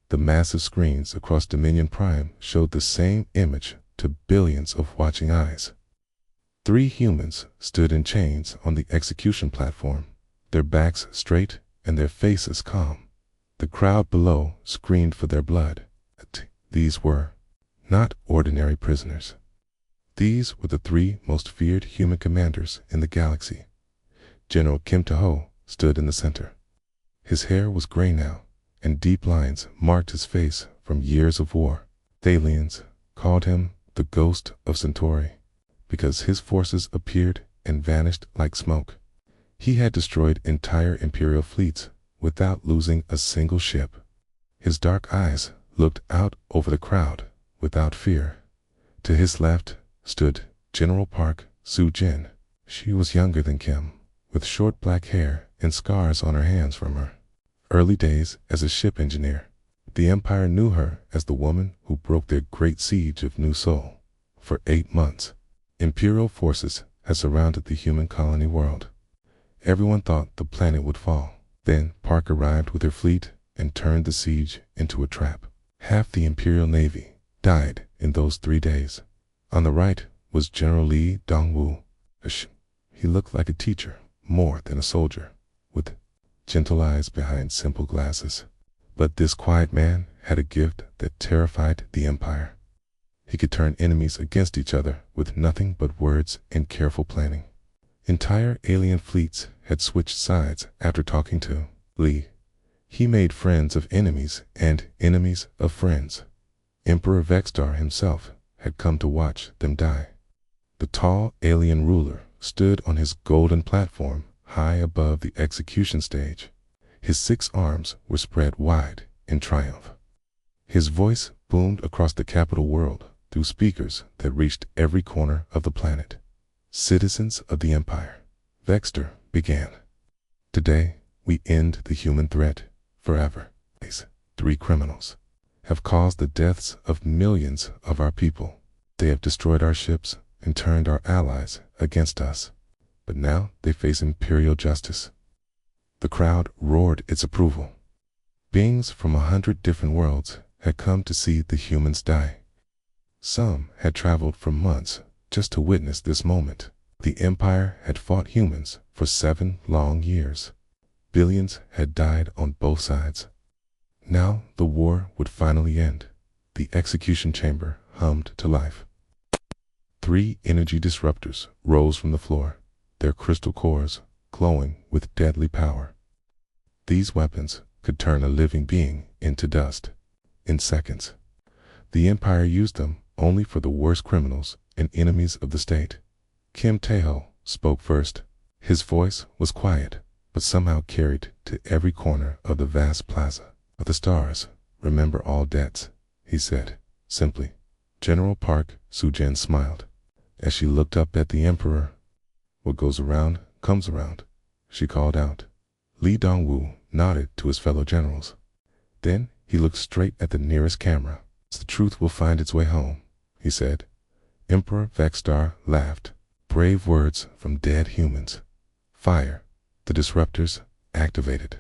The massive screens across Dominion Prime showed the same image to billions of watching eyes. 3 humans stood in chains on the execution platform, their backs straight and their faces calm. The crowd below screamed for their blood. These were not ordinary prisoners. These were the 3 most feared human commanders in the galaxy. General Kim Taho stood in the center. His hair was gray now, and deep lines marked his face from years of war. Thalians called him the Ghost of Centauri because his forces appeared and vanished like smoke. He had destroyed entire Imperial fleets without losing a single ship. His dark eyes looked out over the crowd without fear. To his left stood General Park Soo-jin. She was younger than Kim, with short black hair and scars on her hands from her early days as a ship engineer. The Empire knew her as the woman who broke their great siege of New Seoul. For 8 months, Imperial forces had surrounded the human colony world. Everyone thought the planet would fall. Then Park arrived with her fleet and turned the siege into a trap. Half the Imperial Navy died in those 3 days. On the right was General Lee Dong-woo. He looked like a teacher more than a soldier, with gentle eyes behind simple glasses. But this quiet man had a gift that terrified the Empire. He could turn enemies against each other with nothing but words and careful planning. Entire alien fleets had switched sides after talking to Lee. He made friends of enemies and enemies of friends. Emperor Vexstar himself had come to watch them die. The tall alien ruler stood on his golden platform high above the execution stage. His 6 arms were spread wide in triumph. His voice boomed across the capital world through speakers that reached every corner of the planet. Citizens of the Empire, Vexstar began. Today, we end the human threat forever. These 3 criminals have caused the deaths of millions of our people. They have destroyed our ships and turned our allies against us. But now they face imperial justice. The crowd roared its approval. Beings from 100 different worlds had come to see the humans die. Some had traveled for months just to witness this moment. The Empire had fought humans for 7 long years. Billions had died on both sides. Now the war would finally end. The execution chamber hummed to life. 3 energy disruptors rose from the floor, their crystal cores glowing with deadly power. These weapons could turn a living being into dust in seconds. The Empire used them only for the worst criminals and enemies of the state. Kim Tae-ho spoke first. His voice was quiet, but somehow carried to every corner of the vast plaza. Of the stars, remember all debts, he said, simply. General Park Soo-jin smiled as she looked up at the Emperor. What goes around comes around, she called out. Lee Dong-woo nodded to his fellow generals. Then he looked straight at the nearest camera. The truth will find its way home, he said. Emperor Vexstar laughed. Brave words from dead humans. Fire. The disruptors activated.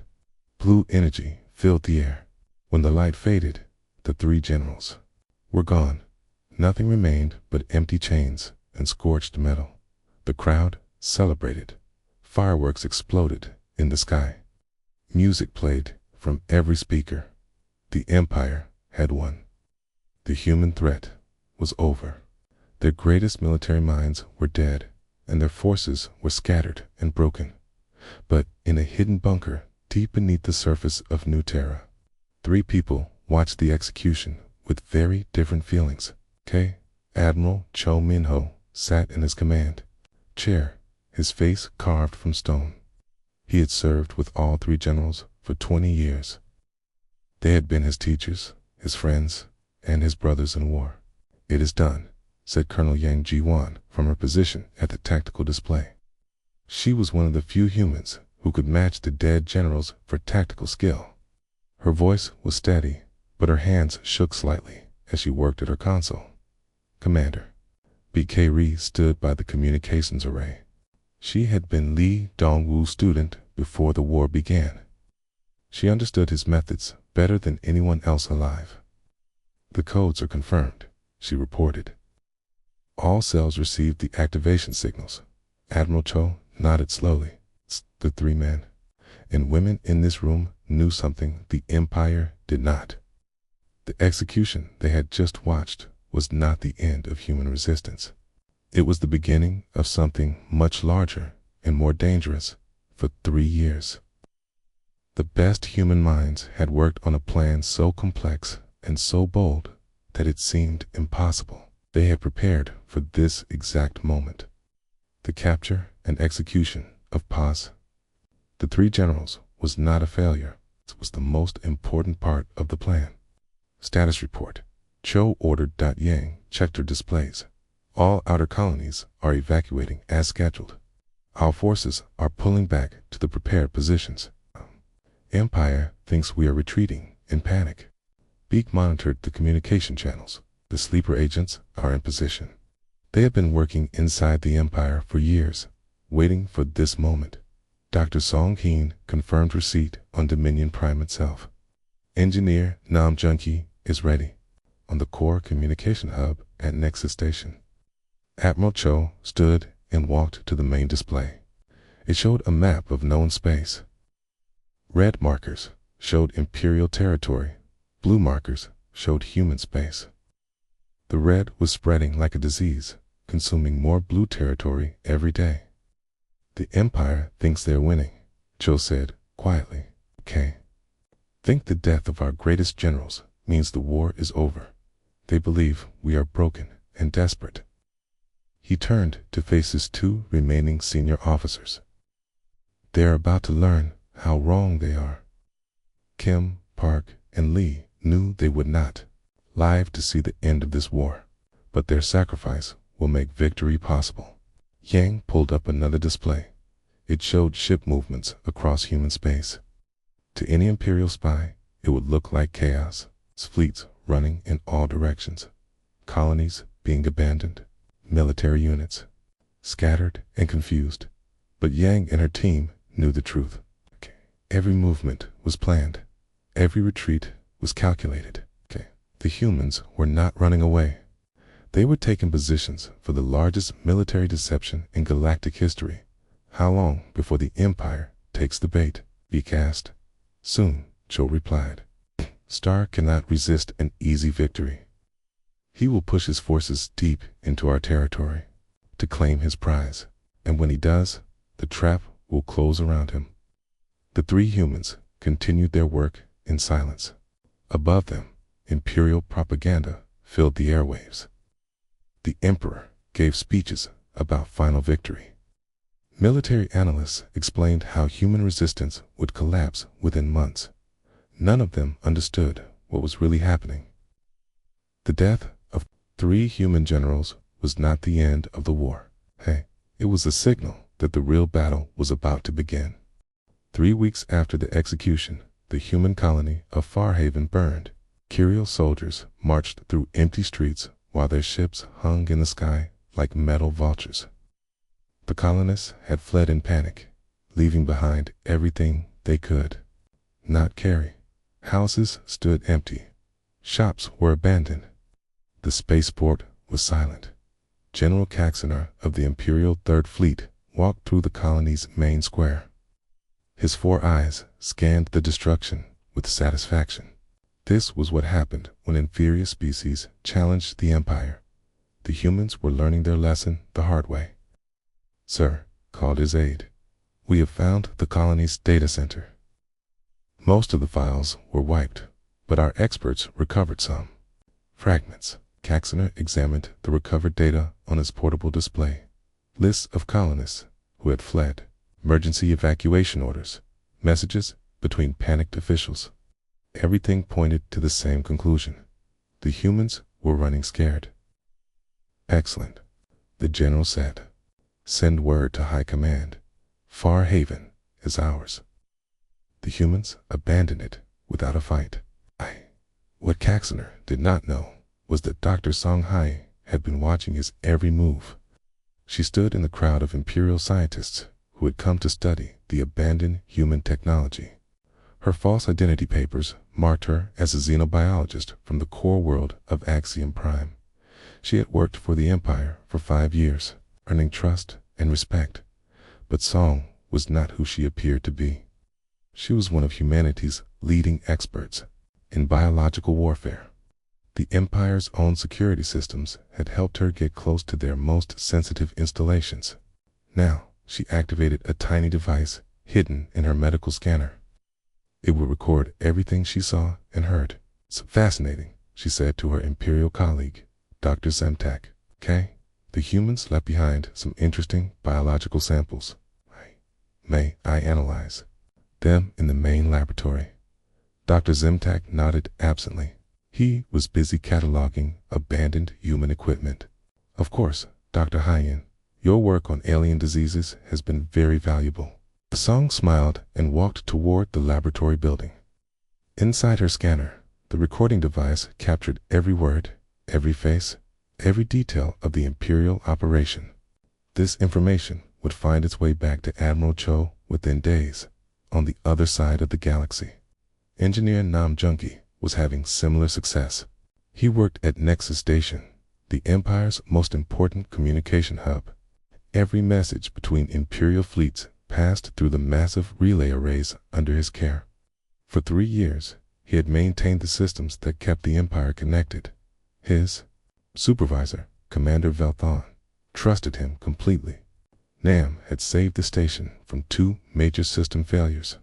Blue energy filled the air. When the light faded, the 3 generals were gone. Nothing remained but empty chains and scorched metal. The crowd celebrated. Fireworks exploded in the sky. Music played from every speaker. The Empire had won. The human threat was over. Their greatest military minds were dead, and their forces were scattered and broken. But in a hidden bunker deep beneath the surface of New Terra, 3 people watched the execution with very different feelings. Admiral Cho Min-ho sat in his command chair, his face carved from stone. He had served with all 3 generals for 20 years. They had been his teachers, his friends, and his brothers in war. It is done, said Colonel Yang Ji-won from her position at the tactical display. She was one of the few humans who could match the dead generals for tactical skill. Her voice was steady, but her hands shook slightly as she worked at her console. Commander. B.K. Ri stood by the communications array. She had been Lee Dong-woo's student before the war began. She understood his methods better than anyone else alive. The codes are confirmed, she reported. All cells received the activation signals. Admiral Cho nodded slowly. The 3 men and women in this room knew something the Empire did not. The execution they had just watched was not the end of human resistance. It was the beginning of something much larger and more dangerous. For 3 years, the best human minds had worked on a plan so complex and so bold that it seemed impossible. They had prepared for this exact moment. The capture and execution of Paz, the 3 generals, was not a failure. It was the most important part of the plan. Status report. Cho ordered. Yang checked her displays. All outer colonies are evacuating as scheduled. Our forces are pulling back to the prepared positions. Empire thinks we are retreating in panic. Beak monitored the communication channels. The sleeper agents are in position. They have been working inside the Empire for years, waiting for this moment. Dr. Song Heen confirmed receipt on Dominion Prime itself. Engineer Nam Junki is ready on the core communication hub at Nexus Station. Admiral Cho stood and walked to the main display. It showed a map of known space. Red markers showed Imperial territory. Blue markers showed human space. The red was spreading like a disease, consuming more blue territory every day. The Empire thinks they're winning, Cho said quietly. Okay. Think the death of our greatest generals means the war is over. They believe we are broken and desperate. He turned to face his 2 remaining senior officers. They are about to learn how wrong they are. Kim, Park, and Lee knew they would not live to see the end of this war, but their sacrifice will make victory possible. Yang pulled up another display. It showed ship movements across human space. To any Imperial spy, it would look like chaos. Fleets running in all directions, colonies being abandoned, military units scattered and confused. But Yang and her team knew the truth. Every movement was planned. Every retreat was calculated. The humans were not running away. They were taking positions for the largest military deception in galactic history. How long before the Empire takes the bait? Beak asked. Soon, Cho replied. Star cannot resist an easy victory. He will push his forces deep into our territory to claim his prize, and when he does, the trap will close around him. The 3 humans continued their work in silence. Above them, Imperial propaganda filled the airwaves. The Emperor gave speeches about final victory. Military analysts explained how human resistance would collapse within months. None of them understood what was really happening. The death of 3 human generals was not the end of the war. It was a signal that the real battle was about to begin. 3 weeks after the execution, the human colony of Farhaven burned. Kirill soldiers marched through empty streets while their ships hung in the sky like metal vultures. The colonists had fled in panic, leaving behind everything they could not carry. Houses stood empty. Shops were abandoned. The spaceport was silent. General Caxonar of the Imperial Third Fleet walked through the colony's main square. His 4 eyes scanned the destruction with satisfaction. This was what happened when inferior species challenged the Empire. The humans were learning their lesson the hard way. Sir, called his aide, we have found the colony's data center. Most of the files were wiped, but our experts recovered some fragments. Caxonar examined the recovered data on his portable display. Lists of colonists who had fled, emergency evacuation orders, messages between panicked officials. Everything pointed to the same conclusion. The humans were running scared. Excellent, the general said. Send word to High Command. Farhaven is ours. The humans abandoned it without a fight. What Caxonar did not know was that Dr. Songhai had been watching his every move. She stood in the crowd of Imperial scientists who had come to study the abandoned human technology. Her false identity papers marked her as a xenobiologist from the core world of Axiom Prime. She had worked for the Empire for 5 years, earning trust and respect. But Song was not who she appeared to be. She was one of humanity's leading experts in biological warfare. The Empire's own security systems had helped her get close to their most sensitive installations. Now, she activated a tiny device hidden in her medical scanner. It would record everything she saw and heard. "It's fascinating," she said to her Imperial colleague, Dr. Zemtak. "Okay, the humans left behind some interesting biological samples. May I analyze them in the main laboratory?" Dr. Zemtak nodded absently. He was busy cataloging abandoned human equipment. "Of course, Dr. Hyen, your work on alien diseases has been very valuable." Song smiled and walked toward the laboratory building. Inside her scanner, the recording device captured every word, every face, every detail of the Imperial operation. This information would find its way back to Admiral Cho within days, on the other side of the galaxy. Engineer Nam Junki was having similar success. He worked at Nexus Station, the Empire's most important communication hub. Every message between Imperial fleets passed through the massive relay arrays under his care. For 3 years, he had maintained the systems that kept the Empire connected. His supervisor, Commander Velthon, trusted him completely. Nam had saved the station from 2 major system failures.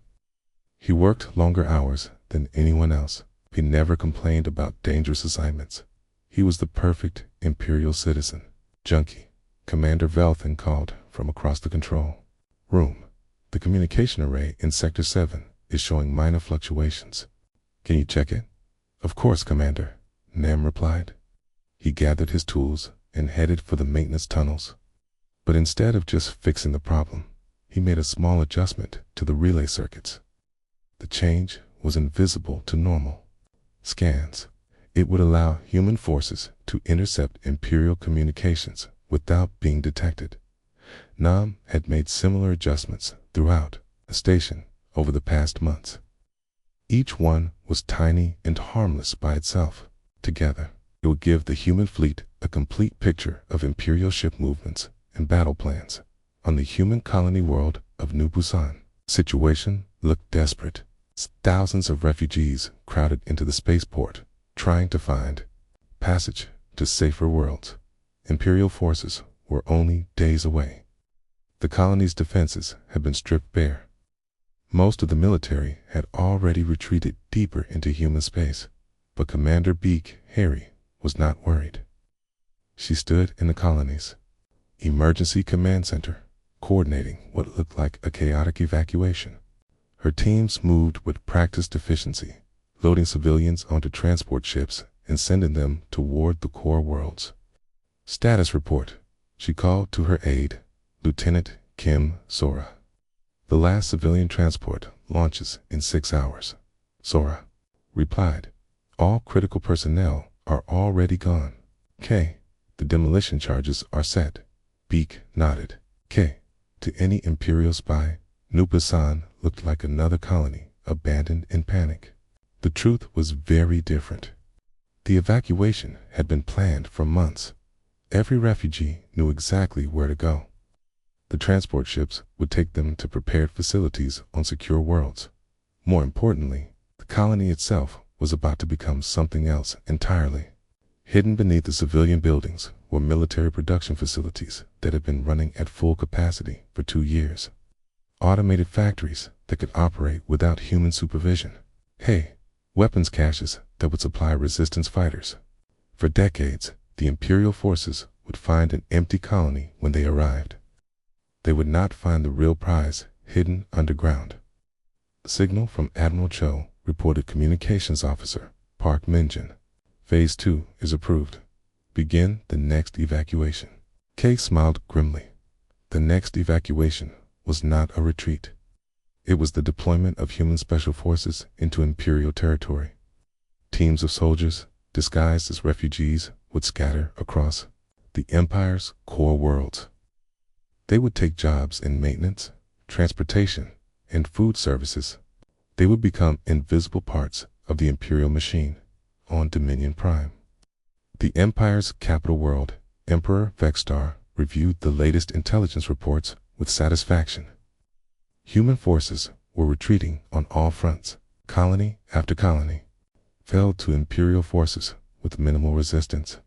He worked longer hours than anyone else. He never complained about dangerous assignments. He was the perfect Imperial citizen. "Junkie," Commander Velthon called from across the control room. "The communication array in Sector 7 is showing minor fluctuations. Can you check it?" "Of course, Commander," Nam replied. He gathered his tools and headed for the maintenance tunnels. But instead of just fixing the problem, he made a small adjustment to the relay circuits. The change was invisible to normal scans. It would allow human forces to intercept Imperial communications without being detected. Nam had made similar adjustments throughout the station over the past months. Each one was tiny and harmless by itself. Together, it would give the human fleet a complete picture of Imperial ship movements and battle plans. On the human colony world of New Busan, the situation looked desperate. Thousands of refugees crowded into the spaceport, trying to find passage to safer worlds. Imperial forces were only days away. The colony's defenses had been stripped bare. Most of the military had already retreated deeper into human space, but Commander Beak Harry was not worried. She stood in the colony's emergency command center, coordinating what looked like a chaotic evacuation. Her teams moved with practiced efficiency, loading civilians onto transport ships and sending them toward the core worlds. "Status report," she called to her aide, Lieutenant Kim Sora. "The last civilian transport launches in 6 hours." Sora replied, "All critical personnel are already gone." "K, the demolition charges are set." Beak nodded. "K, to any Imperial spy, New Busan looked like another colony, abandoned in panic." The truth was very different. The evacuation had been planned for months. Every refugee knew exactly where to go. The transport ships would take them to prepared facilities on secure worlds. More importantly, the colony itself was about to become something else entirely. Hidden beneath the civilian buildings were military production facilities that had been running at full capacity for 2 years. Automated factories that could operate without human supervision. Weapons caches that would supply resistance fighters. For decades, the Imperial forces would find an empty colony when they arrived. They would not find the real prize hidden underground. A signal from Admiral Cho reported Communications Officer Park Minjin. "Phase 2 is approved. Begin the next evacuation." Kay smiled grimly. The next evacuation was not a retreat. It was the deployment of human special forces into Imperial territory. Teams of soldiers, disguised as refugees, would scatter across the Empire's core worlds. They would take jobs in maintenance, transportation, and food services. They would become invisible parts of the Imperial machine on Dominion Prime. The Empire's capital world, Emperor Vexstar, reviewed the latest intelligence reports with satisfaction. Human forces were retreating on all fronts. Colony after colony fell to Imperial forces with minimal resistance.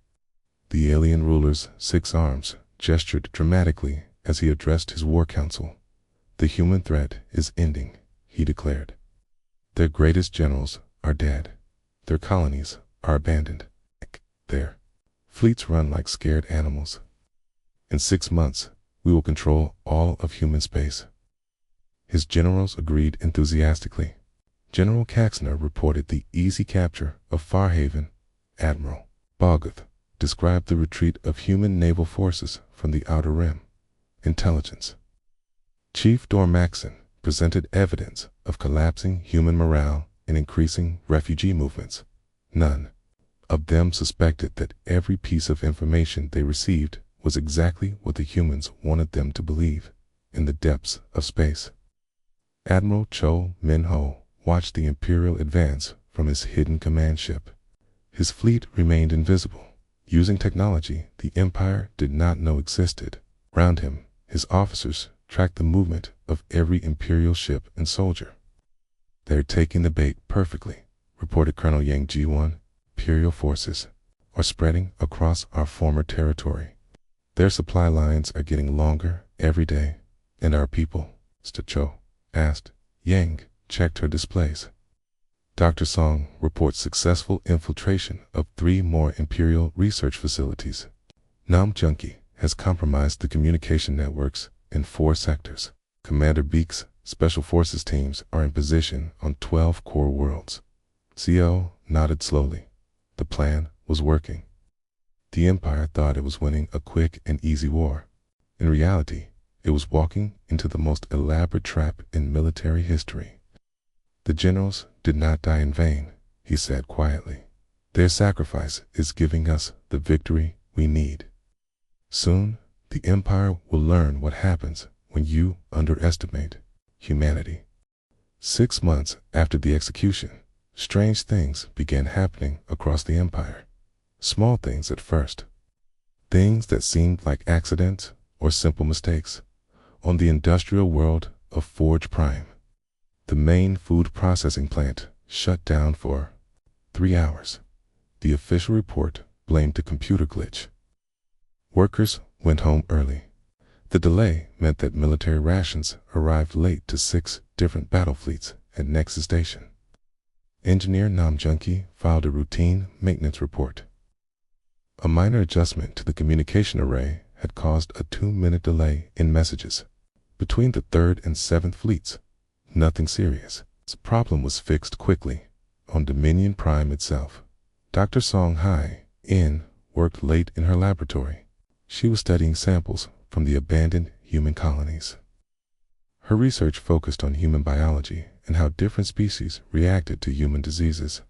The alien ruler's 6 arms gestured dramatically as he addressed his war council. The human threat is ending, he declared. Their greatest generals are dead. Their colonies are abandoned. Their fleets run like scared animals. In 6 months, we will control all of human space. His generals agreed enthusiastically. General Caxner reported the easy capture of Farhaven. Admiral Bogoth described the retreat of human naval forces from the Outer Rim. Intelligence. Chief Dormaxon presented evidence of collapsing human morale and increasing refugee movements. None of them suspected that every piece of information they received was exactly what the humans wanted them to believe in the depths of space. Admiral Cho Min-ho watched the Imperial advance from his hidden command ship. His fleet remained invisible, using technology the Empire did not know existed. Around him, his officers tracked the movement of every Imperial ship and soldier. "They're taking the bait perfectly," reported Colonel Yang Ji-1. "Imperial forces are spreading across our former territory. Their supply lines are getting longer every day." "And our people?" Cho asked. Yang checked her displays. Dr. Song reports successful infiltration of 3 more Imperial research facilities. Nam Junki has compromised the communication networks in 4 sectors. Commander Beek's Special Forces teams are in position on 12 core worlds. CO nodded slowly. The plan was working. The Empire thought it was winning a quick and easy war. In reality, it was walking into the most elaborate trap in military history. "The generals did not die in vain," he said quietly. "Their sacrifice is giving us the victory we need. Soon, the Empire will learn what happens when you underestimate humanity." 6 months after the execution, strange things began happening across the Empire. Small things at first. Things that seemed like accidents or simple mistakes. On the industrial world of Forge Prime, the main food processing plant shut down for 3 hours. The official report blamed a computer glitch. Workers went home early. The delay meant that military rations arrived late to 6 different battle fleets at Nexus Station. Engineer Nam Junki filed a routine maintenance report. A minor adjustment to the communication array had caused a 2-minute delay in messages between the 3rd and 7th fleets. Nothing serious. The problem was fixed quickly on Dominion Prime itself. Dr. Song Hai-in worked late in her laboratory. She was studying samples from the abandoned human colonies. Her research focused on human biology and how different species reacted to human diseases.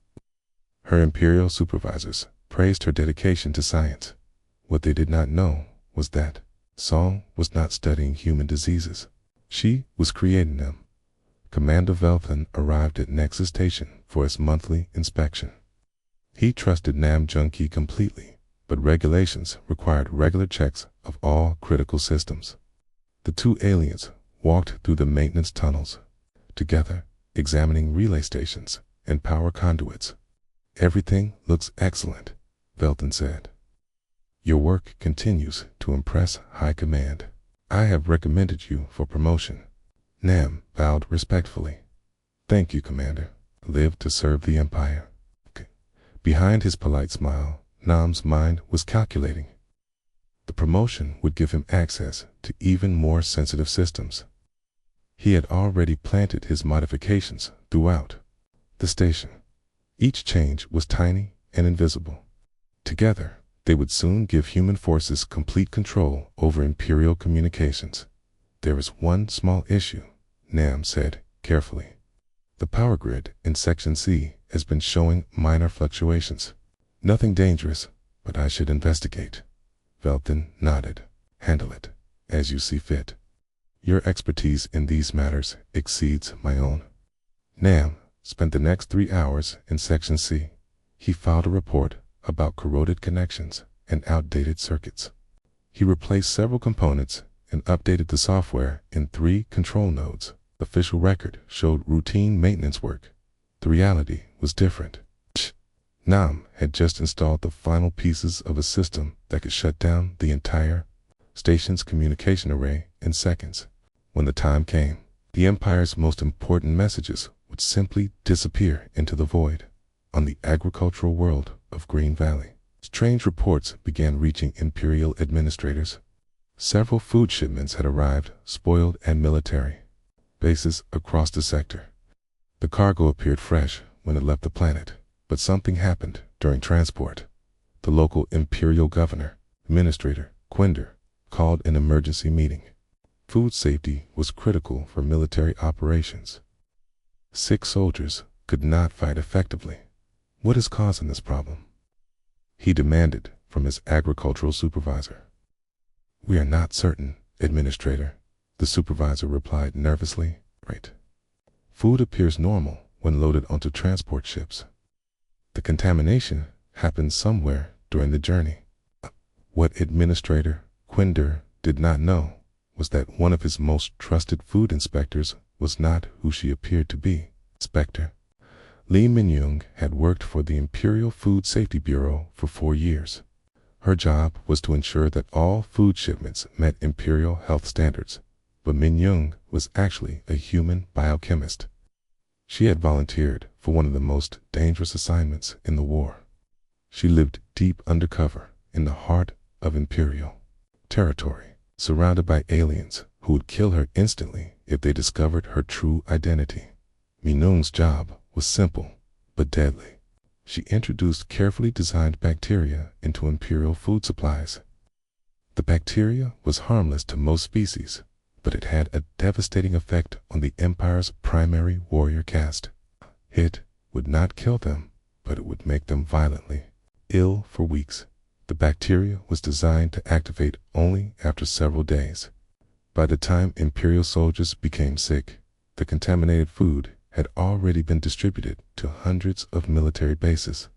Her Imperial supervisors praised her dedication to science. What they did not know was that Song was not studying human diseases. She was creating them. Commander Velthan arrived at Nexus Station for his monthly inspection. He trusted Nam Junki completely, but regulations required regular checks of all critical systems. The 2 aliens walked through the maintenance tunnels together, examining relay stations and power conduits. "Everything looks excellent," Velthan said. "Your work continues to impress High Command. I have recommended you for promotion." Nam bowed respectfully. "Thank you, Commander. Live to serve the Empire." Behind his polite smile, Nam's mind was calculating. The promotion would give him access to even more sensitive systems. He had already planted his modifications throughout the station. Each change was tiny and invisible. Together, they would soon give human forces complete control over Imperial communications. "There is one small issue," Nam said carefully. "The power grid in Section C has been showing minor fluctuations. Nothing dangerous, but I should investigate." Velthan nodded. "Handle it as you see fit. Your expertise in these matters exceeds my own." Nam spent the next 3 hours in Section C. He filed a report about corroded connections and outdated circuits. He replaced several components and updated the software in 3 control nodes. The official record showed routine maintenance work. The reality was different. Nam had just installed the final pieces of a system that could shut down the entire station's communication array in seconds. When the time came, the Empire's most important messages would simply disappear into the void. On the agricultural world of Green Valley, strange reports began reaching Imperial administrators. Several food shipments had arrived, spoiled at military bases across the sector. The cargo appeared fresh when it left the planet, but something happened during transport. The local Imperial governor, administrator, Quinder, called an emergency meeting. Food safety was critical for military operations. Sick soldiers could not fight effectively. What is causing this problem? He demanded from his agricultural supervisor. We are not certain, Administrator, the supervisor replied nervously. Right. Food appears normal when loaded onto transport ships. The contamination happened somewhere during the journey. What Administrator Quinder did not know was that one of his most trusted food inspectors was not who she appeared to be. Inspector Lee Minyoung had worked for the Imperial Food Safety Bureau for 4 years. Her job was to ensure that all food shipments met Imperial health standards, but Minyoung was actually a human biochemist. She had volunteered for one of the most dangerous assignments in the war. She lived deep undercover in the heart of Imperial territory, surrounded by aliens who would kill her instantly if they discovered her true identity. Minyoung's job was simple but deadly. She introduced carefully designed bacteria into Imperial food supplies. The bacteria was harmless to most species, but it had a devastating effect on the Empire's primary warrior caste. It would not kill them, but it would make them violently ill for weeks. The bacteria was designed to activate only after several days. By the time Imperial soldiers became sick, the contaminated food had already been distributed to hundreds of military bases.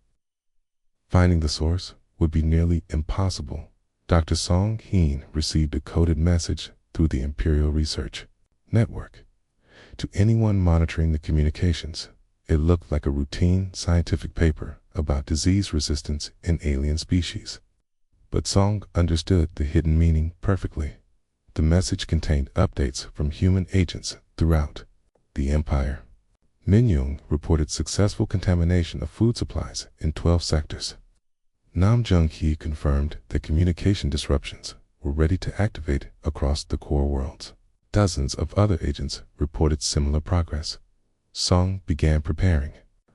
Finding the source would be nearly impossible. Dr. Song Heen received a coded message through the Imperial Research Network. To anyone monitoring the communications, it looked like a routine scientific paper about disease resistance in alien species. But Song understood the hidden meaning perfectly. The message contained updates from human agents throughout the Empire. Minyoung reported successful contamination of food supplies in 12 sectors. Nam Jung-hee confirmed that communication disruptions were ready to activate across the core worlds. Dozens of other agents reported similar progress. Song began preparing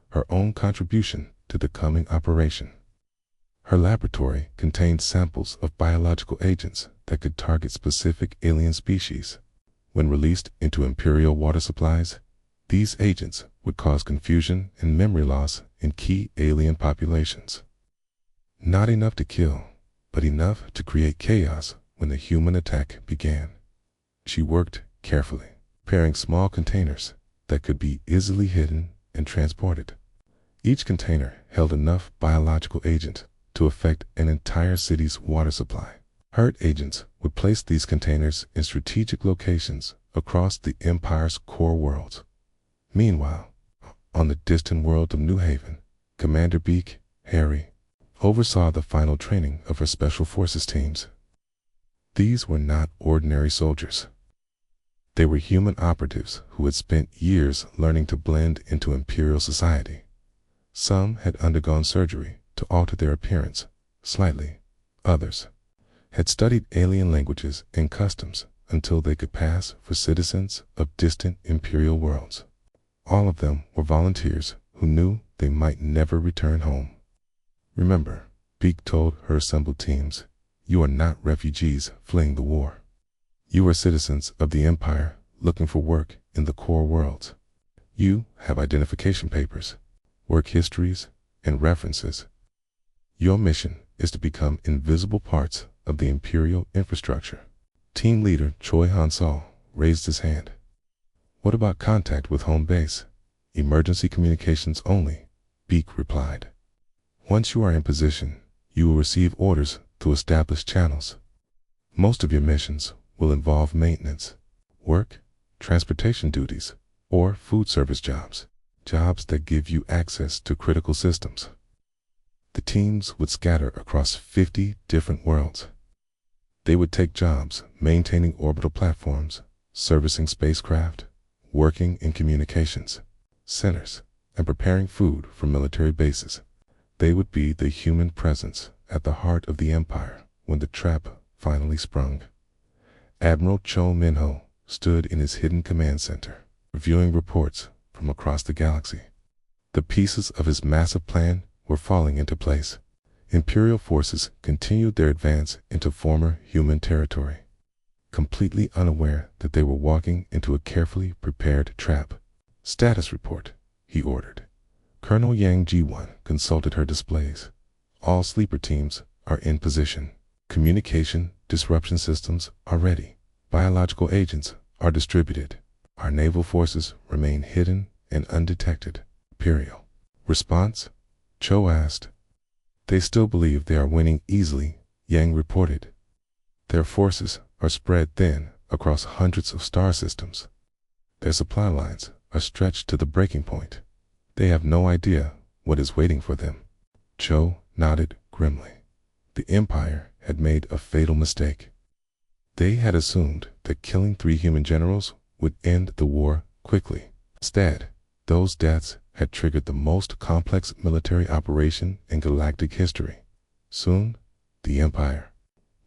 her own contribution to the coming operation. Her laboratory contained samples of biological agents that could target specific alien species. When released into Imperial water supplies, these agents would cause confusion and memory loss in key alien populations. Not enough to kill, but enough to create chaos when the human attack began. She worked carefully, preparing small containers that could be easily hidden and transported. Each container held enough biological agent to affect an entire city's water supply. Herd agents would place these containers in strategic locations across the Empire's core worlds. Meanwhile, on the distant world of New Haven, Commander Beak, Harry, oversaw the final training of her Special Forces teams. These were not ordinary soldiers. They were human operatives who had spent years learning to blend into Imperial society. Some had undergone surgery to alter their appearance slightly. Others had studied alien languages and customs until they could pass for citizens of distant Imperial worlds. All of them were volunteers who knew they might never return home. Remember, Beak told her assembled teams, you are not refugees fleeing the war. You are citizens of the Empire looking for work in the core worlds. You have identification papers, work histories, and references. Your mission is to become invisible parts of the Imperial infrastructure. Team leader Choi Han-sol raised his hand. What about contact with home base? Emergency communications only, Beak replied. Once you are in position, you will receive orders through established channels. Most of your missions will involve maintenance, work, transportation duties, or food service jobs that give you access to critical systems. The teams would scatter across 50 different worlds. They would take jobs maintaining orbital platforms, servicing spacecraft, working in communications centers, and preparing food for military bases. They would be the human presence at the heart of the Empire when the trap finally sprung. Admiral Cho Min-ho stood in his hidden command center, reviewing reports from across the galaxy. The pieces of his massive plan were falling into place. Imperial forces continued their advance into former human territory, completely unaware that they were walking into a carefully prepared trap. Status report, he ordered. Colonel Yang Ji-1 consulted her displays. All sleeper teams are in position. Communication disruption systems are ready. Biological agents are distributed. Our naval forces remain hidden and undetected. Imperial response? Cho asked. They still believe they are winning easily, Yang reported. Their forces are spread thin across hundreds of star systems. Their supply lines are stretched to the breaking point. They have no idea what is waiting for them. Cho nodded grimly. The Empire had made a fatal mistake. They had assumed that killing 3 human generals would end the war quickly. Instead, those deaths had triggered the most complex military operation in galactic history. Soon, the Empire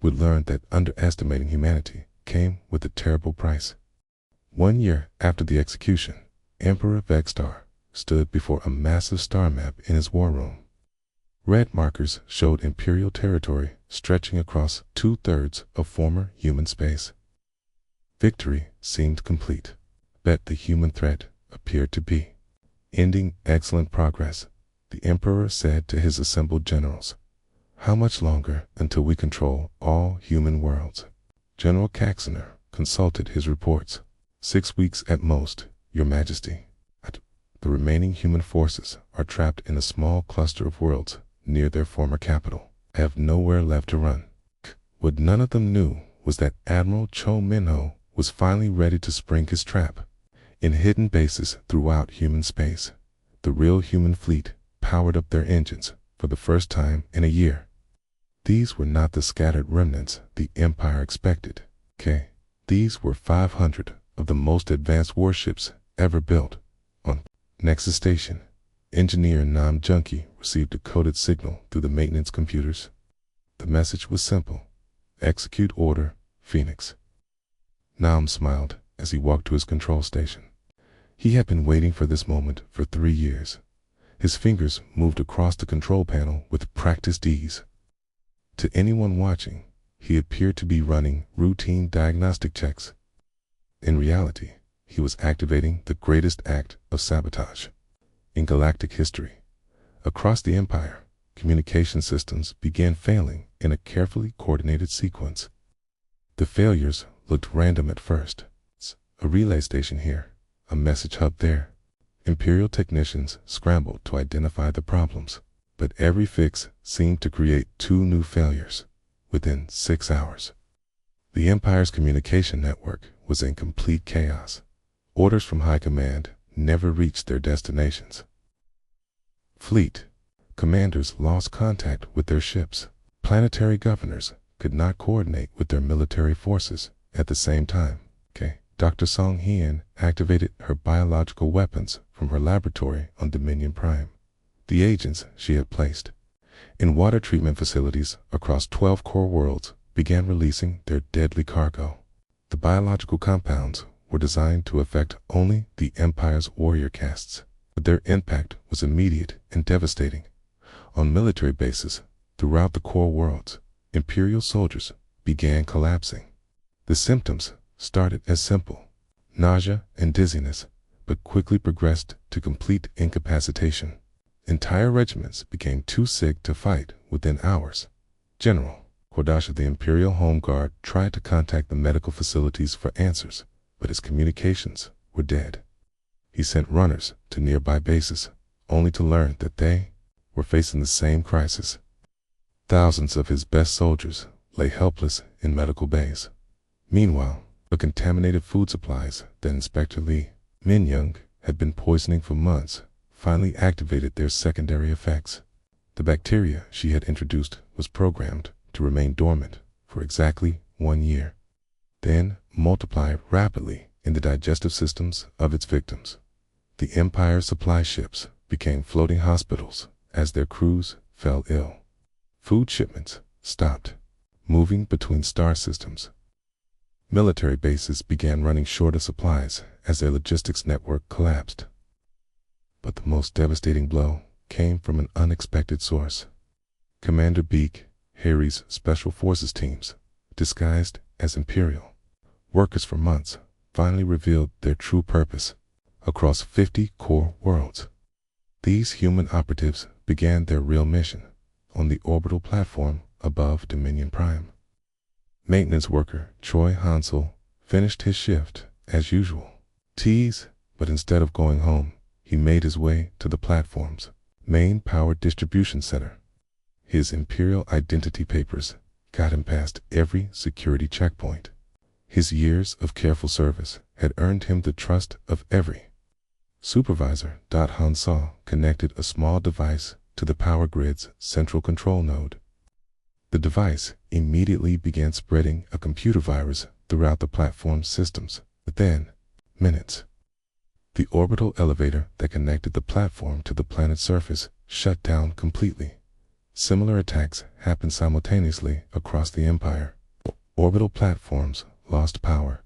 would learn that underestimating humanity came with a terrible price. 1 year after the execution, Emperor Vegstar stood before a massive star map in his war room. Red markers showed Imperial territory stretching across 2/3 of former human space. Victory seemed complete, but the human threat appeared to be ending excellent progress. The Emperor said to his assembled generals, "How much longer until we control all human worlds?" General Caxoner consulted his reports. 6 weeks at most, Your Majesty. The remaining human forces are trapped in a small cluster of worlds near their former capital. I have nowhere left to run. What none of them knew was that Admiral Cho Min-ho was finally ready to spring his trap. In hidden bases throughout human space, the real human fleet powered up their engines for the first time in a year. These were not the scattered remnants the Empire expected. These were 500 of the most advanced warships ever built. On Nexus Station, Engineer Nam Junkie received a coded signal through the maintenance computers. The message was simple: execute order, Phoenix. Nam smiled as he walked to his control station. He had been waiting for this moment for 3 years. His fingers moved across the control panel with practiced ease. To anyone watching, he appeared to be running routine diagnostic checks. In reality, he was activating the greatest act of sabotage in galactic history. Across the Empire, communication systems began failing in a carefully coordinated sequence. The failures looked random at first. A relay station here, a message hub there. Imperial technicians scrambled to identify the problems, but every fix seemed to create 2 new failures within 6 hours. The Empire's communication network was in complete chaos. Orders from High Command never reached their destinations. Fleet commanders lost contact with their ships. Planetary governors could not coordinate with their military forces at the same time. Dr. Song Hien activated her biological weapons from her laboratory on Dominion Prime. The agents she had placed in water treatment facilities across 12 core worlds began releasing their deadly cargo. The biological compounds were designed to affect only the Empire's warrior castes, but their impact was immediate and devastating. On military bases throughout the core worlds, Imperial soldiers began collapsing. The symptoms started as simple nausea and dizziness, but quickly progressed to complete incapacitation. Entire regiments became too sick to fight within hours. General Kodash of the Imperial Home Guard tried to contact the medical facilities for answers, but his communications were dead. He sent runners to nearby bases, only to learn that they were facing the same crisis. Thousands of his best soldiers lay helpless in medical bays. Meanwhile, the contaminated food supplies that Inspector Lee Min-young had been poisoning for months finally activated their secondary effects. The bacteria she had introduced was programmed to remain dormant for exactly 1 year, then multiply rapidly in the digestive systems of its victims. The Empire's supply ships became floating hospitals as their crews fell ill. Food shipments stopped moving between star systems. Military bases began running short of supplies as their logistics network collapsed. But the most devastating blow came from an unexpected source. Commander Beak Harry's Special Forces teams, disguised as Imperial workers for months, finally revealed their true purpose across 50 core worlds. These human operatives began their real mission on the orbital platform above Dominion Prime. Maintenance worker Troy Hansel finished his shift as usual. But instead of going home, he made his way to the platform's main power distribution center. His Imperial identity papers got him past every security checkpoint. His years of careful service had earned him the trust of every supervisor. Hansel connected a small device to the power grid's central control node. The device immediately began spreading a computer virus throughout the platform's systems. Within minutes, the orbital elevator that connected the platform to the planet's surface shut down completely. Similar attacks happened simultaneously across the Empire. Orbital platforms lost power.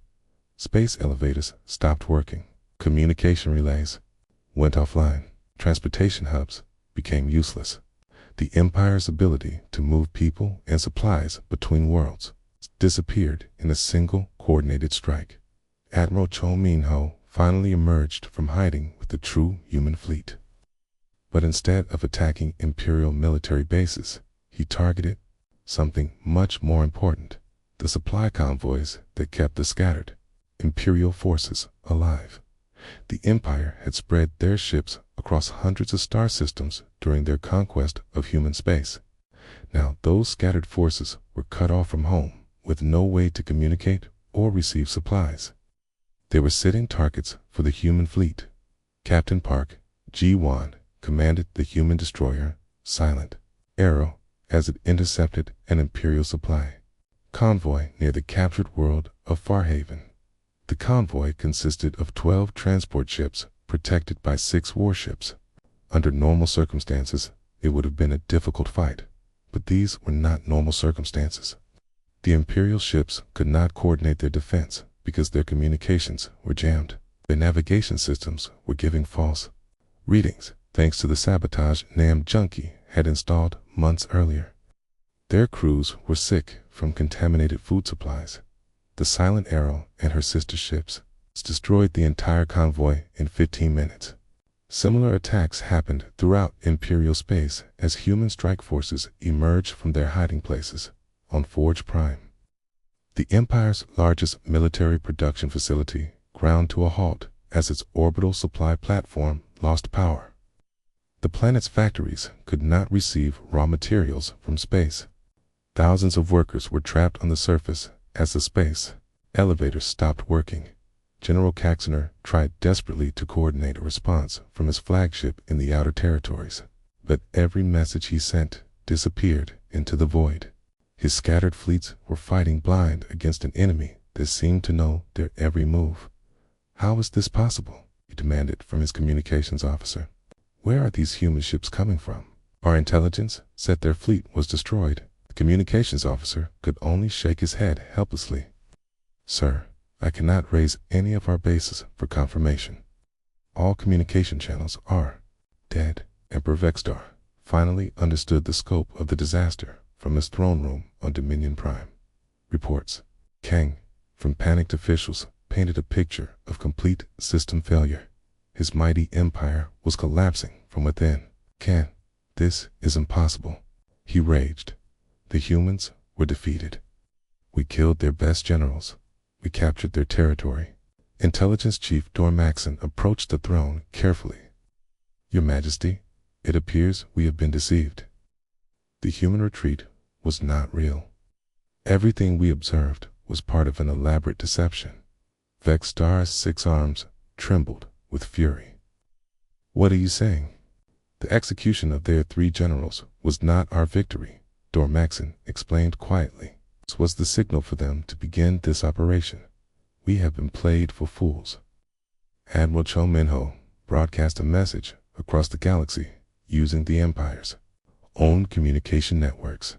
Space elevators stopped working. Communication relays went offline. Transportation hubs became useless. The Empire's ability to move people and supplies between worlds disappeared in a single coordinated strike. Admiral Cho Min-ho finally emerged from hiding with the true human fleet. But instead of attacking Imperial military bases, he targeted something much more important: the supply convoys that kept the scattered Imperial forces alive. The Empire had spread their ships across hundreds of star systems during their conquest of human space. Now those scattered forces were cut off from home, with no way to communicate or receive supplies. They were sitting targets for the human fleet. Captain Park Ji-won commanded the human destroyer Silent Arrow as it intercepted an Imperial supply convoy near the captured world of Farhaven. The convoy consisted of 12 transport ships protected by 6 warships. Under normal circumstances, it would have been a difficult fight, but these were not normal circumstances. The Imperial ships could not coordinate their defense because their communications were jammed. Their navigation systems were giving false readings, thanks to the sabotage Nam Junkie had installed months earlier. Their crews were sick from contaminated food supplies. The Silent Arrow and her sister ships destroyed the entire convoy in 15 minutes. Similar attacks happened throughout Imperial space as human strike forces emerged from their hiding places on Forge Prime. The Empire's largest military production facility ground to a halt as its orbital supply platform lost power. The planet's factories could not receive raw materials from space. Thousands of workers were trapped on the surface as the space elevators stopped working. General Kaxner tried desperately to coordinate a response from his flagship in the outer territories, but every message he sent disappeared into the void. His scattered fleets were fighting blind against an enemy that seemed to know their every move. How is this possible? He demanded from his communications officer. Where are these human ships coming from? Our intelligence said their fleet was destroyed. The communications officer could only shake his head helplessly. Sir, I cannot raise any of our bases for confirmation. All communication channels are dead. Emperor Vexstar finally understood the scope of the disaster from his throne room on Dominion Prime. Reports. Kang, from panicked officials, painted a picture of complete system failure. His mighty empire was collapsing from within. This is impossible. He raged. The humans were defeated. We killed their best generals. We captured their territory. Intelligence Chief Dormaxon approached the throne carefully. Your Majesty, it appears we have been deceived. The human retreat was not real. Everything we observed was part of an elaborate deception. Vexstar's 6 arms trembled with fury. What are you saying? The execution of their 3 generals was not our victory, Dormaxon explained quietly. This was the signal for them to begin this operation. We have been played for fools. Admiral Cho Minho broadcast a message across the galaxy using the Empire's own communication networks.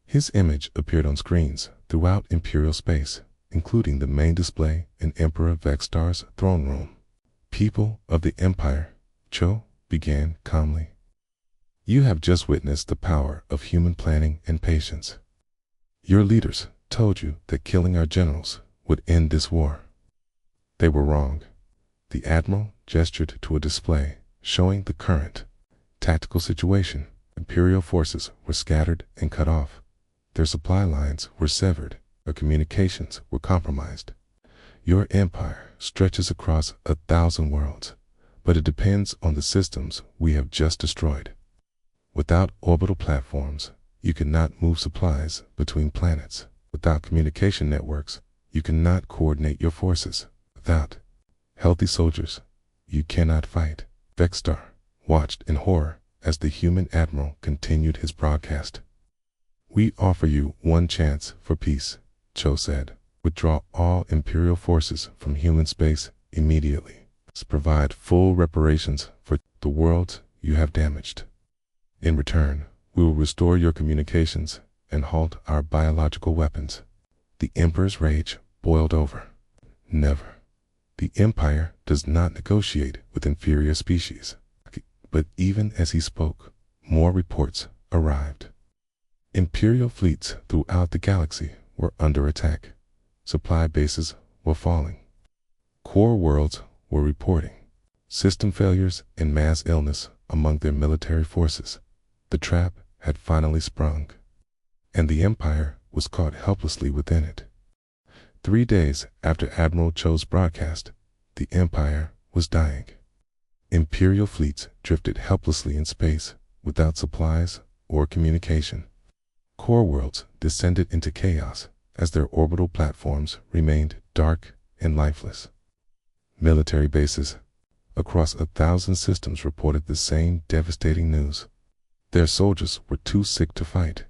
His image appeared on screens throughout Imperial space, including the main display in Emperor Vexstar's throne room. People of the Empire, Cho began calmly. You have just witnessed the power of human planning and patience. Your leaders told you that killing our generals would end this war. They were wrong. The Admiral gestured to a display showing the current tactical situation. Imperial forces were scattered and cut off. Their supply lines were severed. Their communications were compromised. Your empire stretches across 1,000 worlds, but it depends on the systems we have just destroyed. Without orbital platforms, you cannot move supplies between planets. Without communication networks, you cannot coordinate your forces. Without healthy soldiers, you cannot fight. Vexstar watched in horror as the human admiral continued his broadcast. We offer you one chance for peace, Cho said. Withdraw all Imperial forces from human space immediately. Provide full reparations for the worlds you have damaged. In return, we will restore your communications and halt our biological weapons. The Emperor's rage boiled over. Never. The Empire does not negotiate with inferior species. But even as he spoke, more reports arrived. Imperial fleets throughout the galaxy were under attack. Supply bases were falling. Core worlds were reporting system failures and mass illness among their military forces. The trap had finally sprung, and the Empire was caught helplessly within it. 3 days after Admiral Cho's broadcast, the Empire was dying. Imperial fleets drifted helplessly in space without supplies or communication. Core worlds descended into chaos as their orbital platforms remained dark and lifeless. Military bases across 1,000 systems reported the same devastating news. Their soldiers were too sick to fight.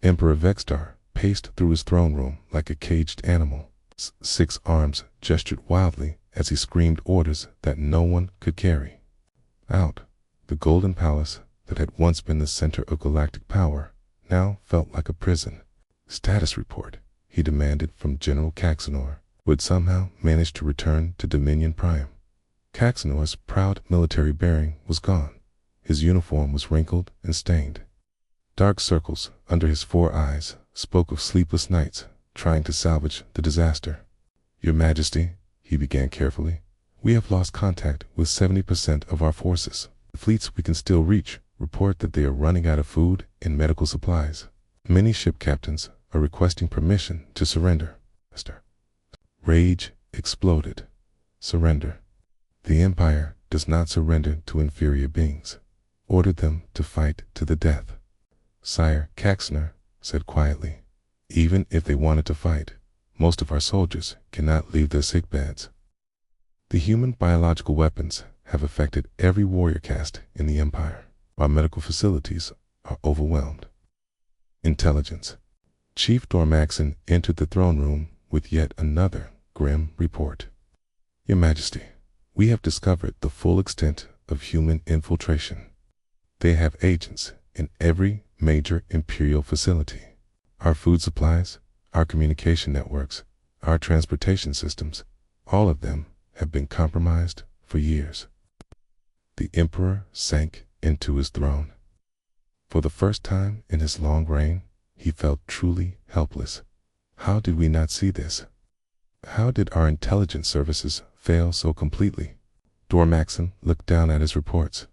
Emperor Vexstar paced through his throne room like a caged animal. 6 arms gestured wildly as he screamed orders that no one could carry out. The Golden Palace that had once been the center of galactic power now felt like a prison. Status report, he demanded from General Caxanor, who had somehow managed to return to Dominion Prime. Caxanor's proud military bearing was gone. His uniform was wrinkled and stained. Dark circles under his 4 eyes spoke of sleepless nights trying to salvage the disaster. Your Majesty, he began carefully, we have lost contact with 70% of our forces. The fleets we can still reach report that they are running out of food and medical supplies. Many ship captains are requesting permission to surrender. Rage exploded. Surrender. The Empire does not surrender to inferior beings. Order them to fight to the death. Sire Caxanor said quietly, even if they wanted to fight, most of our soldiers cannot leave their sickbeds. The human biological weapons have affected every warrior caste in the Empire. Our medical facilities are overwhelmed. Intelligence. Chief Dormaxon entered the throne room with yet another grim report. Your Majesty, we have discovered the full extent of human infiltration. They have agents in every major Imperial facility. Our food supplies, our communication networks, our transportation systems, all of them have been compromised for years. The Emperor sank into his throne. For the first time in his long reign, he felt truly helpless. How did we not see this? How did our intelligence services fail so completely? Dormaxon looked down at his reports.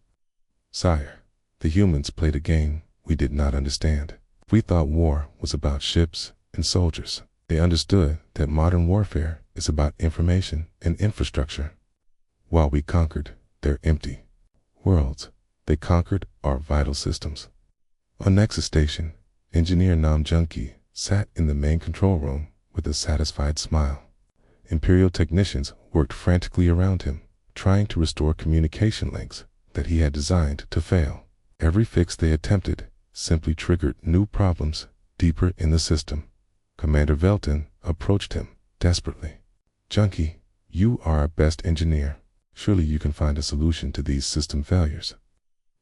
Sire, the humans played a game we did not understand. We thought war was about ships and soldiers. They understood that modern warfare is about information and infrastructure. While we conquered their empty worlds, they conquered our vital systems. On Nexus Station, Engineer Nam Junki sat in the main control room with a satisfied smile. Imperial technicians worked frantically around him, trying to restore communication links that he had designed to fail. Every fix they attempted simply triggered new problems deeper in the system. Commander Velton approached him desperately. "Junkie, you are our best engineer. Surely you can find a solution to these system failures."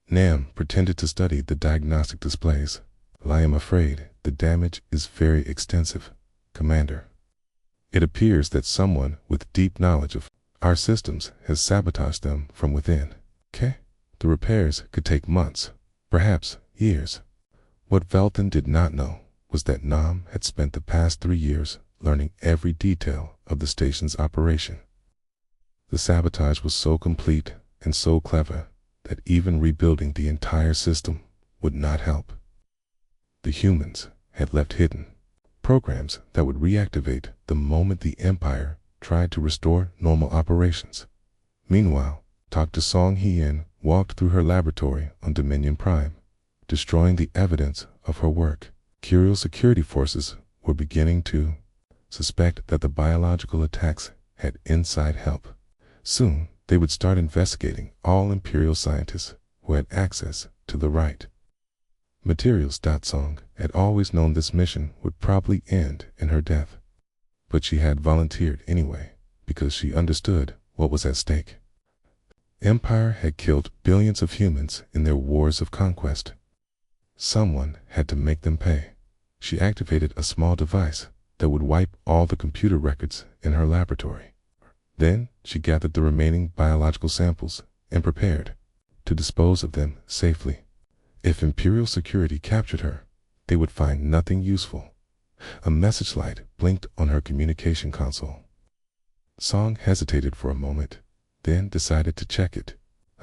Nam pretended to study the diagnostic displays. "I am afraid the damage is very extensive, Commander. It appears that someone with deep knowledge of our systems has sabotaged them from within. Okay? The repairs could take months, perhaps years." What Velton did not know was that Nam had spent the past 3 years learning every detail of the station's operation. The sabotage was so complete and so clever that even rebuilding the entire system would not help. The humans had left hidden programs that would reactivate the moment the Empire tried to restore normal operations. Meanwhile, Dr. Song Hien walked through her laboratory on Dominion Prime, destroying the evidence of her work. Curio security forces were beginning to suspect that the biological attacks had inside help. Soon, they would start investigating all Imperial scientists who had access to the right materials. Song had always known this mission would probably end in her death, but she had volunteered anyway because she understood what was at stake. Empire had killed billions of humans in their wars of conquest. Someone had to make them pay. She activated a small device that would wipe all the computer records in her laboratory. Then she gathered the remaining biological samples and prepared to dispose of them safely. If Imperial security captured her, they would find nothing useful. A message light blinked on her communication console. Song hesitated for a moment, then decided to check it.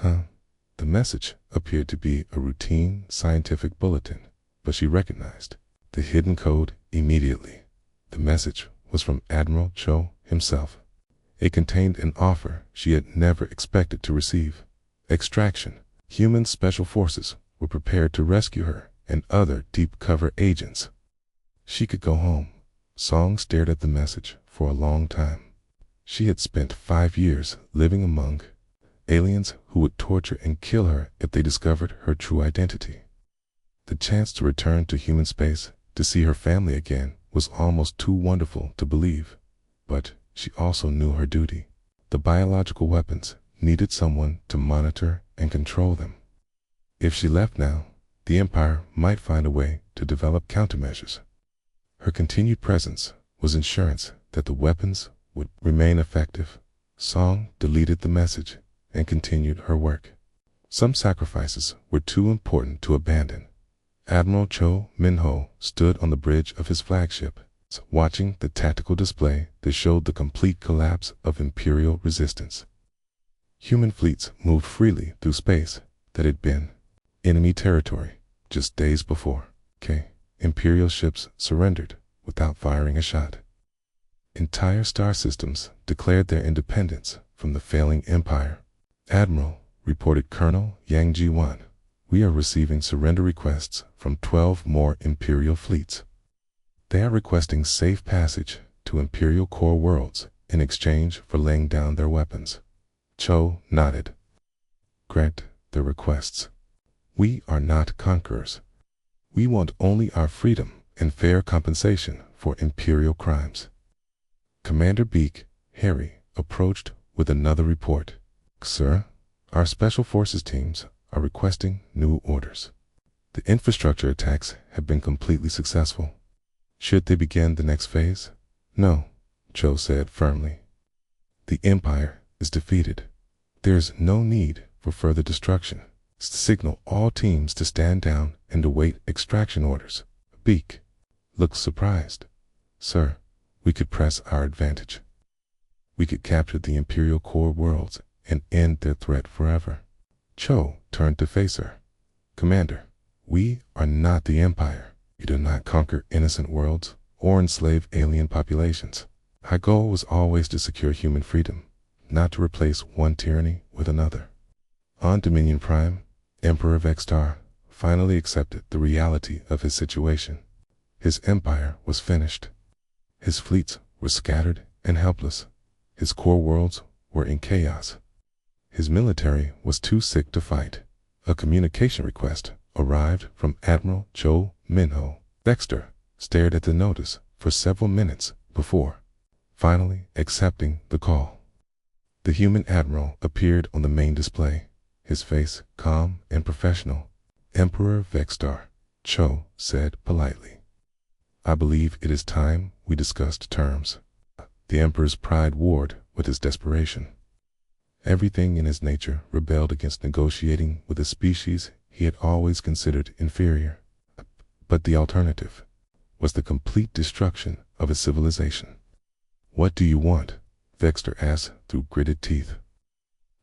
The message appeared to be a routine scientific bulletin, but she recognized the hidden code immediately. The message was from Admiral Cho himself. It contained an offer she had never expected to receive. Extraction. Human special forces were prepared to rescue her and other deep cover agents. She could go home. Song stared at the message for a long time. She had spent 5 years living among aliens who would torture and kill her if they discovered her true identity. The chance to return to human space to see her family again was almost too wonderful to believe, but she also knew her duty. The biological weapons needed someone to monitor and control them. If she left now, the Empire might find a way to develop countermeasures. Her continued presence was insurance that the weapons would remain effective. Song deleted the message and continued her work. Some sacrifices were too important to abandon. Admiral Cho Minho stood on the bridge of his flagship, watching the tactical display that showed the complete collapse of Imperial resistance. Human fleets moved freely through space that had been enemy territory just days before. Imperial ships surrendered without firing a shot. Entire star systems declared their independence from the failing Empire. "Admiral," reported Colonel Yang Ji-wan, "we are receiving surrender requests from 12 more Imperial fleets. They are requesting safe passage to Imperial core worlds in exchange for laying down their weapons." Cho nodded. "Grant their requests. We are not conquerors. We want only our freedom and fair compensation for Imperial crimes." Commander Beak, Harry, approached with another report. "Sir, our Special Forces teams are requesting new orders. The infrastructure attacks have been completely successful. Should they begin the next phase?" "No," Cho said firmly. "The Empire is defeated. There is no need for further destruction. Signal all teams to stand down and await extraction orders." Beak looked surprised. "Sir, we could press our advantage. We could capture the Imperial core worlds and end their threat forever." Cho turned to face her. "Commander, we are not the Empire. We do not conquer innocent worlds or enslave alien populations. My goal was always to secure human freedom, not to replace one tyranny with another. On Dominion Prime, Emperor Vextar finally accepted the reality of his situation. His empire was finished. His fleets were scattered and helpless. His core worlds were in chaos. His military was too sick to fight. A communication request arrived from Admiral Cho Minho. Dexter stared at the notice for several minutes before finally accepting the call. The human admiral appeared on the main display, his face calm and professional. Emperor Vextar, Cho said politely. I believe it is time we discussed terms. The emperor's pride warred with his desperation. Everything in his nature rebelled against negotiating with a species he had always considered inferior. But the alternative was the complete destruction of his civilization. What do you want? Vextar asked through gritted teeth.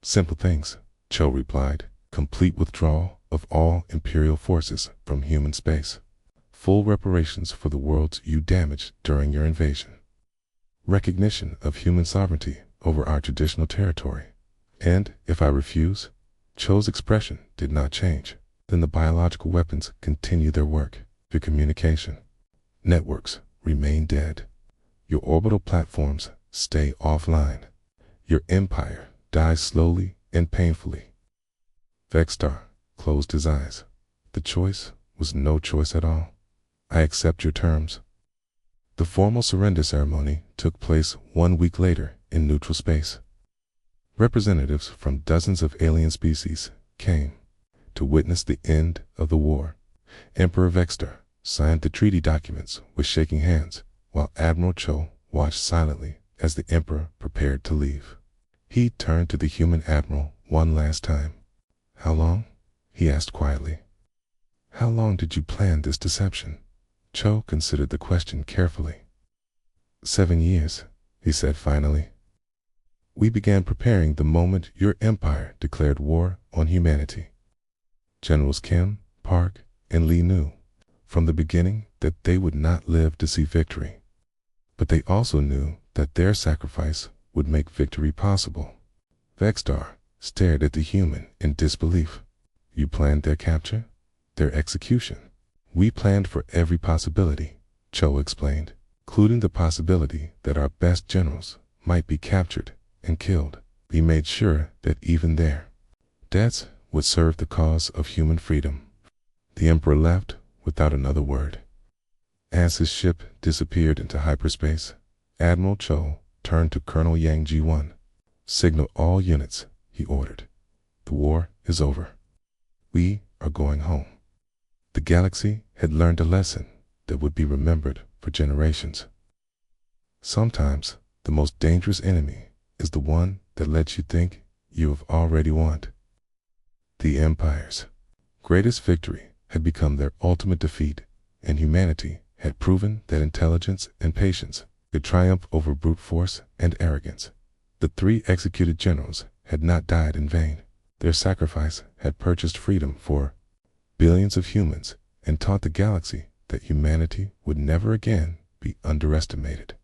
Simple things, Cho replied. Complete withdrawal of all imperial forces from human space. Full reparations for the worlds you damaged during your invasion. Recognition of human sovereignty over our traditional territory. And if I refuse, Cho's expression did not change. Then the biological weapons continue their work. Your communication networks remain dead. Your orbital platforms stay offline. Your empire dies slowly and painfully. Vextar closed his eyes. The choice was no choice at all. I accept your terms. The formal surrender ceremony took place 1 week later in neutral space. Representatives from dozens of alien species came to witness the end of the war. Emperor Vextar signed the treaty documents with shaking hands, while Admiral Cho watched silently as the emperor prepared to leave. He turned to the human admiral one last time. How long? He asked quietly. How long did you plan this deception? Cho considered the question carefully. 7 years, he said finally. We began preparing the moment your empire declared war on humanity. Generals Kim, Park, and Lee knew from the beginning that they would not live to see victory. But they also knew that their sacrifice would make victory possible. Vextar stared at the human in disbelief. You planned their capture? Their execution? We planned for every possibility, Cho explained, including the possibility that our best generals might be captured and killed. We made sure that even their deaths would serve the cause of human freedom. The emperor left without another word. As his ship disappeared into hyperspace, Admiral Cho turned to Colonel Yang Ji-1. Signal all units, he ordered. The war is over. We are going home. The galaxy had learned a lesson that would be remembered for generations. Sometimes the most dangerous enemy is the one that lets you think you have already won. The Empire's greatest victory had become their ultimate defeat, and humanity had proven that intelligence and patience could triumph over brute force and arrogance. The 3 executed generals had not died in vain. Their sacrifice had purchased freedom for billions of humans and taught the galaxy that humanity would never again be underestimated.